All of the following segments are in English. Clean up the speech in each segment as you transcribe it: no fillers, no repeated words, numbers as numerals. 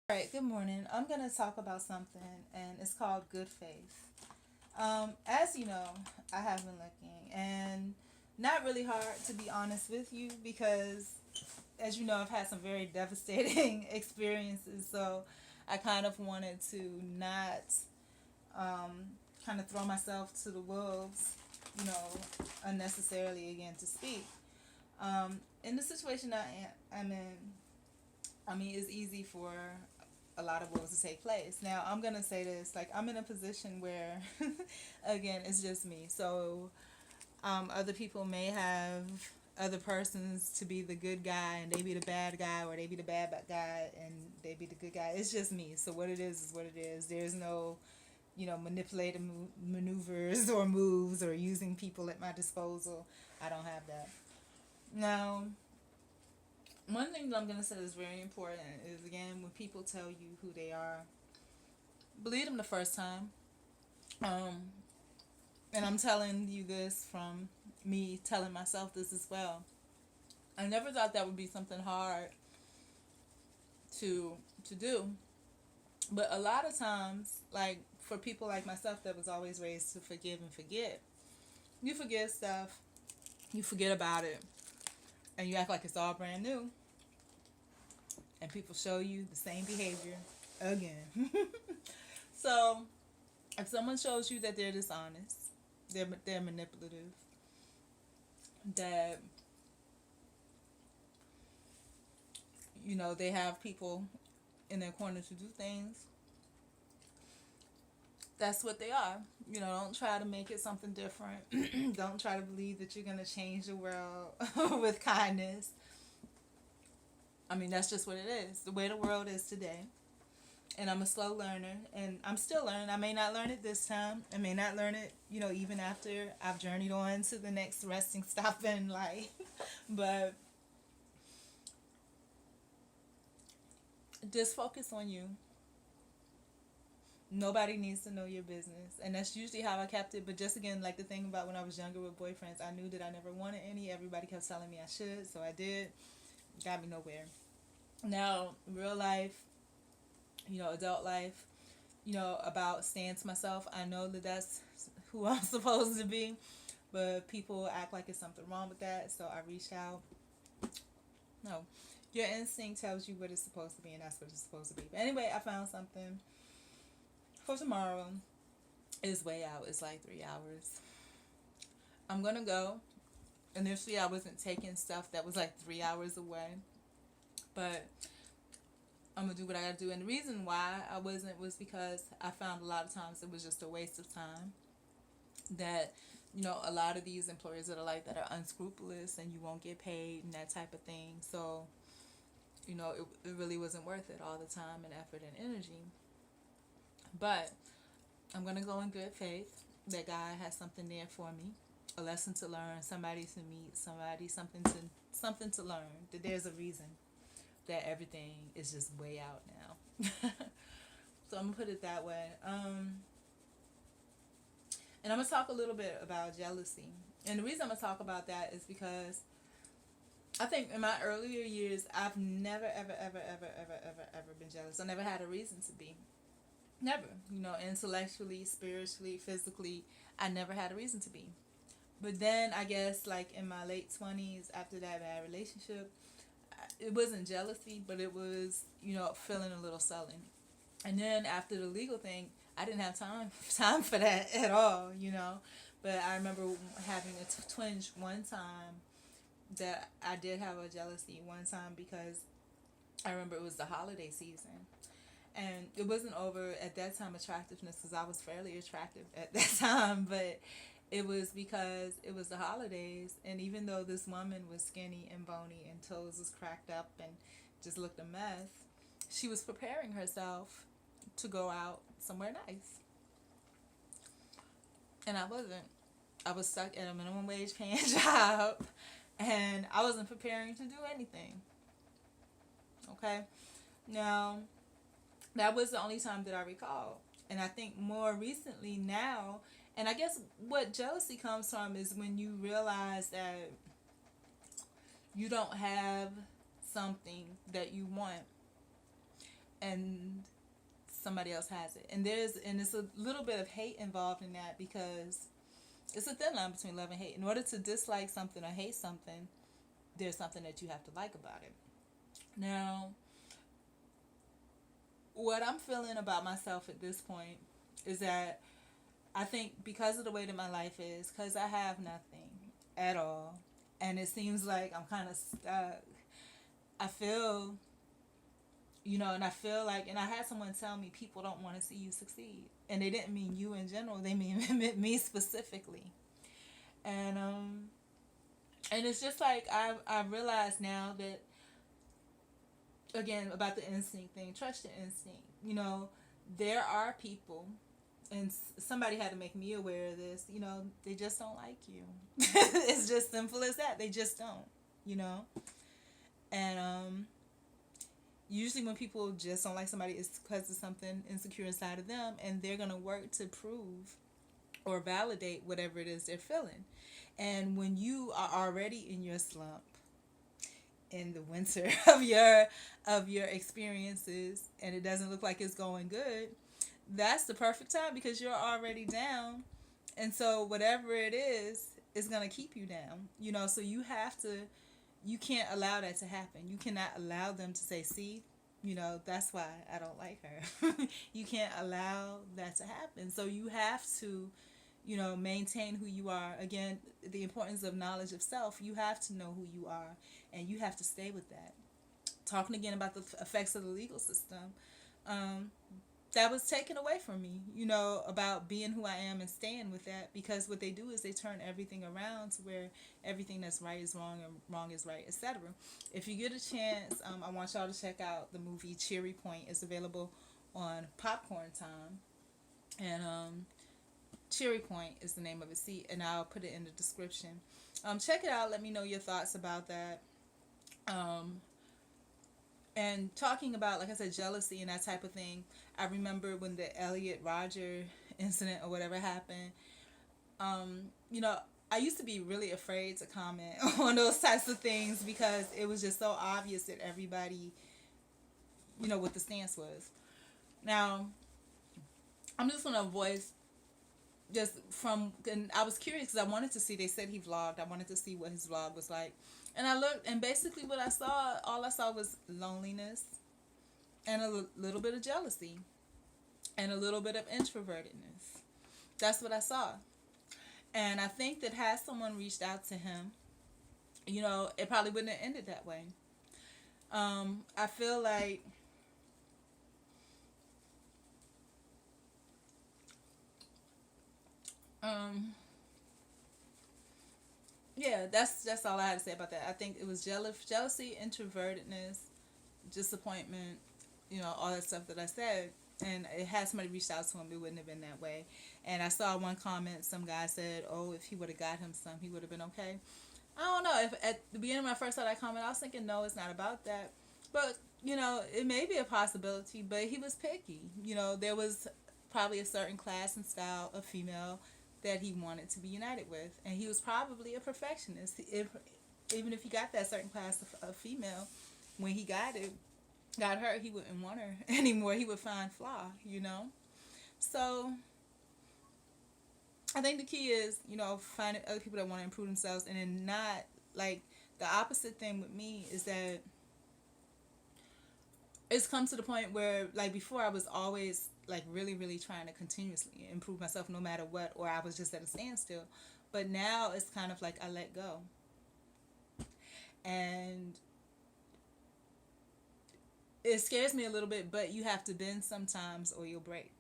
All right, good morning. I'm going to talk about something, and it's called good faith. As you know, I have been looking, and not really hard to be honest with you, because as you know, I've had some very devastating experiences. So I kind of wanted to not um, kind of throw myself to the wolves, you know, unnecessarily again to speak. In the situation I'm in, I mean, it's easy for a lot of wolves to take place. Now, I'm gonna say this: like, I'm in a position where, again, it's just me. So, other people may have other persons to be the good guy, and they be the bad guy, or they be the bad guy, and they be the good guy. It's just me. So, what it is what it is. There's no, manipulative maneuvers or moves or using people at my disposal. I don't have that. Now, one thing that I'm going to say is very important is, again, when people tell you who they are, believe them the first time. Um, and I'm telling you this from me telling myself this as well. I never thought that would be something hard to to do, but a lot of times, like for people like myself that was always raised to forgive and forget, you forget stuff, you forget about it, and you act like it's all brand new, and people show you the same behavior again. So if someone shows you that they're dishonest, they're manipulative, that they have people in their corner to do things, that's what they are. Don't try to make it something different. Don't try to believe that you're going to change the world with kindness. I mean, that's just what it is, the way the world is today. And I'm a slow learner, and I'm still learning. I may not learn it this time. I may not learn it, even after I've journeyed on to the next resting stop in life. But just focus on you. Nobody needs to know your business. And that's usually how I kept it. But just again, like the thing about when I was younger with boyfriends, I knew that I never wanted any. Everybody kept telling me I should, so I did. Got me nowhere. Now, real life, adult life, about staying to myself, I know that that's who I'm supposed to be. But people act like it's something wrong with that, so I reached out. No. Your instinct tells you what it's supposed to be, and that's what it's supposed to be. But anyway, I found something for tomorrow. It's way out. It's like 3 hours. I'm gonna go. Initially, I wasn't taking stuff that was like 3 hours away, but I'm gonna do what I gotta do. And the reason why I wasn't was because I found a lot of times it was just a waste of time. That a lot of these employers that are like that are unscrupulous, and you won't get paid and that type of thing. So it really wasn't worth it, all the time and effort and energy. But I'm gonna go in good faith that God has something there for me, a lesson to learn, somebody to meet, something to learn. That there's a reason that everything is just way out now. So I'm gonna put it that way. And I'm gonna talk a little bit about jealousy. And the reason I'm gonna talk about that is because I think in my earlier years I've never ever ever ever ever ever ever been jealous. I never had a reason to be. Never. Intellectually, spiritually, physically, I never had a reason to be. But then I guess like in my late 20s, after that bad relationship, it wasn't jealousy, but it was, feeling a little sullen. And then after the legal thing, I didn't have time for that at all. But I remember having a twinge one time, that I did have a jealousy one time, because I remember it was the holiday season. And it wasn't over at that time attractiveness, because I was fairly attractive at that time, but it was because it was the holidays. And even though this woman was skinny and bony and toes was cracked up and just looked a mess, she was preparing herself to go out somewhere nice. And I wasn't. I was stuck at a minimum wage paying job, and I wasn't preparing to do anything. Okay? Now, that was the only time that I recall. And I think more recently now, and I guess what jealousy comes from is when you realize that you don't have something that you want, and somebody else has it. And it's a little bit of hate involved in that, because it's a thin line between love and hate. In order to dislike something or hate something, there's something that you have to like about it. Now, what I'm feeling about myself at this point is that I think because of the way that my life is, because I have nothing at all, and it seems like I'm kind of stuck, I feel, and I feel like, and I had someone tell me people don't want to see you succeed. And they didn't mean you in general, they mean me specifically. And it's just like I realize now that, again, about the instinct thing, trust your instinct. There are people, and somebody had to make me aware of this, they just don't like you. It's just simple as that. They just don't. And usually when people just don't like somebody, it's because of something insecure inside of them, and they're going to work to prove or validate whatever it is they're feeling. And when you are already in your slump, in the winter of your experiences, and it doesn't look like it's going good, that's the perfect time, because you're already down. And so whatever it is going to keep you down. So you can't allow that to happen. You cannot allow them to say, see, that's why I don't like her. You can't allow that to happen. So you have to, maintain who you are. Again, the importance of knowledge of self. You have to know who you are, and you have to stay with that. Talking again about the effects of the legal system, that was taken away from me, about being who I am and staying with that, because what they do is they turn everything around to where everything that's right is wrong and wrong is right, etc. If you get a chance, I want y'all to check out the movie Cherry Point. It's available on Popcorn Time, and Cherry Point is the name of it. See, and I'll put it in the description. Check it out. Let me know your thoughts about that. And talking about, like I said, jealousy and that type of thing, I remember when the Elliot Rodger incident or whatever happened, I used to be really afraid to comment on those types of things, because it was just so obvious that everybody, what the stance was. Now, I'm just going to voice and I was curious because I wanted to see, they said he vlogged. I wanted to see what his vlog was like. And I looked, and basically what all I saw was loneliness and a little bit of jealousy and a little bit of introvertedness. That's what I saw. And I think that had someone reached out to him, it probably wouldn't have ended that way. I feel like yeah, that's all I had to say about that. I think it was jealousy, introvertedness, disappointment, all that stuff that I said. And it had somebody reached out to him, it wouldn't have been that way. And I saw one comment, some guy said, oh, if he would have got him some, he would have been okay. I don't know. If at the beginning when I first saw that comment, I was thinking, no, it's not about that. But, it may be a possibility, but he was picky. There was probably a certain class and style of female that he wanted to be united with. And he was probably a perfectionist. Even if he got that certain class of female, when he got her, he wouldn't want her anymore. He would find flaw, So I think the key is, finding other people that want to improve themselves, and then not, like, the opposite thing with me is that it's come to the point where, like, before I was always, like, really, really trying to continuously improve myself no matter what, or I was just at a standstill. But now it's kind of like I let go. And it scares me a little bit, but you have to bend sometimes or you'll break.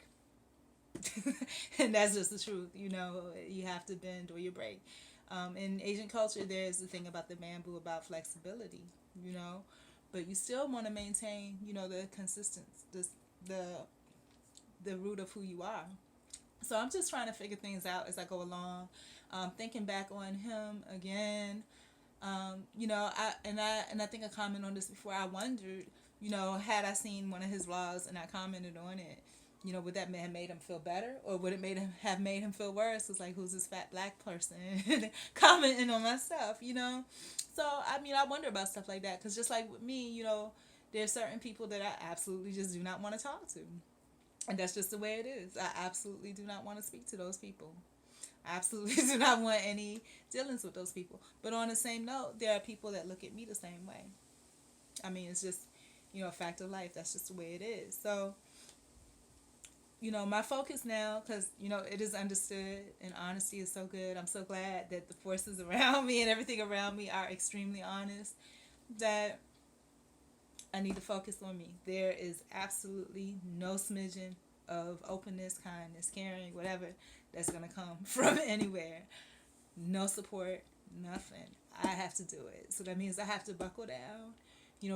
And that's just the truth, you have to bend or you break. In Asian culture, there's the thing about the bamboo, about flexibility, but you still want to maintain, the consistency, the root of who you are. So I'm just trying to figure things out as I go along. Thinking back on him again, I think I commented on this before. I wondered, had I seen one of his vlogs and I commented on it, would that have made him feel better, or would it have made him feel worse? It's like, who's this fat black person commenting on my stuff, So I wonder about stuff like that, because just like with me, There's certain people that I absolutely just do not want to talk to. And that's just the way it is. I absolutely do not want to speak to those people. I absolutely do not want any dealings with those people. But on the same note, there are people that look at me the same way. I mean, it's just, a fact of life. That's just the way it is. So, my focus now, because, it is understood and honesty is so good. I'm so glad that the forces around me and everything around me are extremely honest, that I need to focus on me. There is absolutely no smidgen of openness, kindness, caring, whatever that's going to come from anywhere. No support, nothing. I have to do it. So that means I have to buckle down,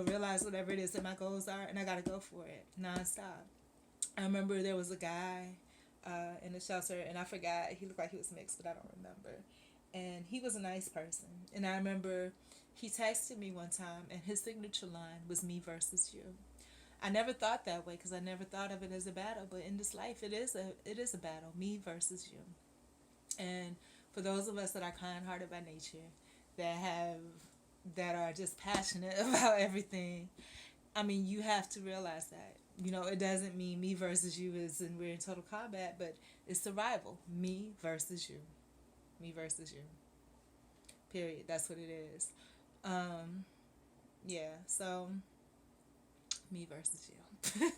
realize whatever it is that my goals are, and I got to go for it nonstop. I remember there was a guy in the shelter, and I forgot, he looked like he was mixed, but I don't remember. And he was a nice person. And I remember he texted me one time, and his signature line was me versus you. I never thought that way because I never thought of it as a battle, but in this life, it is a battle, me versus you. And for those of us that are kind-hearted by nature, that are just passionate about everything, I mean, you have to realize that. It doesn't mean me versus you is and we're in total combat, but it's survival. Me versus you. Me versus you. Period. That's what it is. Yeah, so me versus you.